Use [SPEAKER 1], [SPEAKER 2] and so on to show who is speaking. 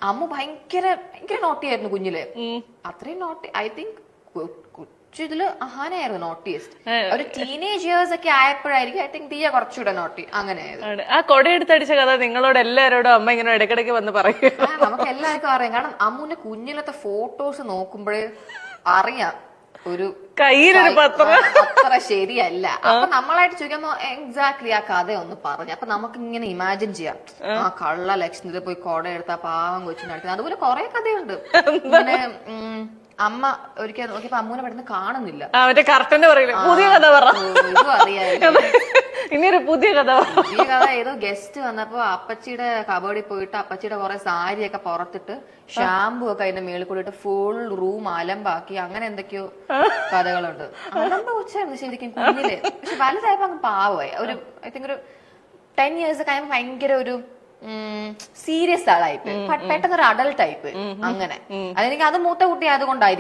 [SPEAKER 1] അമ്മ ഭയങ്കര ഭയങ്കര നോട്ടിയായിരുന്നു കുഞ്ഞില്. അത്രയും നോട്ടി ഐ തിങ്ക് ഇതില് അഹാനായിരുന്നു നോട്ടിയസ്റ്റ്. ഒരു ടീനേജ് ഇയേഴ്സ് ഒക്കെ ആയപ്പോഴായിരിക്കും ഐ തിങ്ക് ദിയ കുറച്ചുകൂടെ നോട്ടി. അങ്ങനെയായിരുന്നു.
[SPEAKER 2] ആ കൊടയെടുത്തടിച്ച കഥ നിങ്ങളോട് എല്ലാരോടും അമ്മ ഇങ്ങനെ ഇടയ്ക്കിടയ്ക്ക് വന്ന് പറയും.
[SPEAKER 1] നമുക്ക് എല്ലാവർക്കും അറിയാം. കാരണം അമ്മുവിന്റെ കുഞ്ഞിലത്തെ ഫോട്ടോസ് നോക്കുമ്പോഴേ അറിയാം ഒരു
[SPEAKER 2] കയ്യിലൊരു പത്രം
[SPEAKER 1] അത്ര ശരിയല്ല. അപ്പൊ നമ്മളായിട്ട് ചോദിക്കുമ്പോ എക്സാക്ട്ലി ആ കഥ ഒന്ന് പറഞ്ഞു. അപ്പൊ നമുക്ക് ഇങ്ങനെ ഇമാജിൻ ചെയ്യാം, ആ കള്ള ലക്ഷണത്തിൽ പോയി കൊട എടുത്ത പാവം കൊച്ചിനടുത്ത്. അതുപോലെ കുറെ കഥയുണ്ട്. ഇങ്ങനെ അമ്മ ഒരിക്കൽ നോക്കിയപ്പോ അമ്മൂനെ പെട്ടെന്ന് കാണുന്നില്ല.
[SPEAKER 2] മറ്റേ കറക്റ്റന്റെ പറയില്ല, പുതിയ കഥ പറ.
[SPEAKER 1] ഇതും അറിയാം.
[SPEAKER 2] ഇനിയൊരു പുതിയ കഥ.
[SPEAKER 1] ഈ കഥ ഏതോ ഗസ്റ്റ് വന്നപ്പോ അപ്പച്ചിയുടെ കബോർഡിൽ പോയിട്ട് അപ്പച്ചിയുടെ കുറെ സാരിയൊക്കെ പുറത്തിട്ട് ഷാമ്പു ഒക്കെ അതിന്റെ മേളിൽ കൂടിയിട്ട് ഫുൾ റൂം അലമ്പാക്കി. അങ്ങനെ എന്തൊക്കെയോ കഥകളുണ്ട്. അലമ്പ കൊച്ചായിരുന്നു ശരിക്കും കുഞ്ഞില്. പക്ഷെ വലുതായപ്പോ അങ്ങ് പാവമായി. ഒരു ഐ തിങ്ക് ഒരു 10 years കഴിയുമ്പോ ഭയങ്കര ഒരു സീരിയസ് ആളായിപ്പോയി. പെട്ടെന്ന് ഒരു അഡൽട്ട് ആയിപ്പോയി. അങ്ങനെ അതെനിക്ക് അത് മൂത്ത കുട്ടി ആയതുകൊണ്ടായിരിക്കും.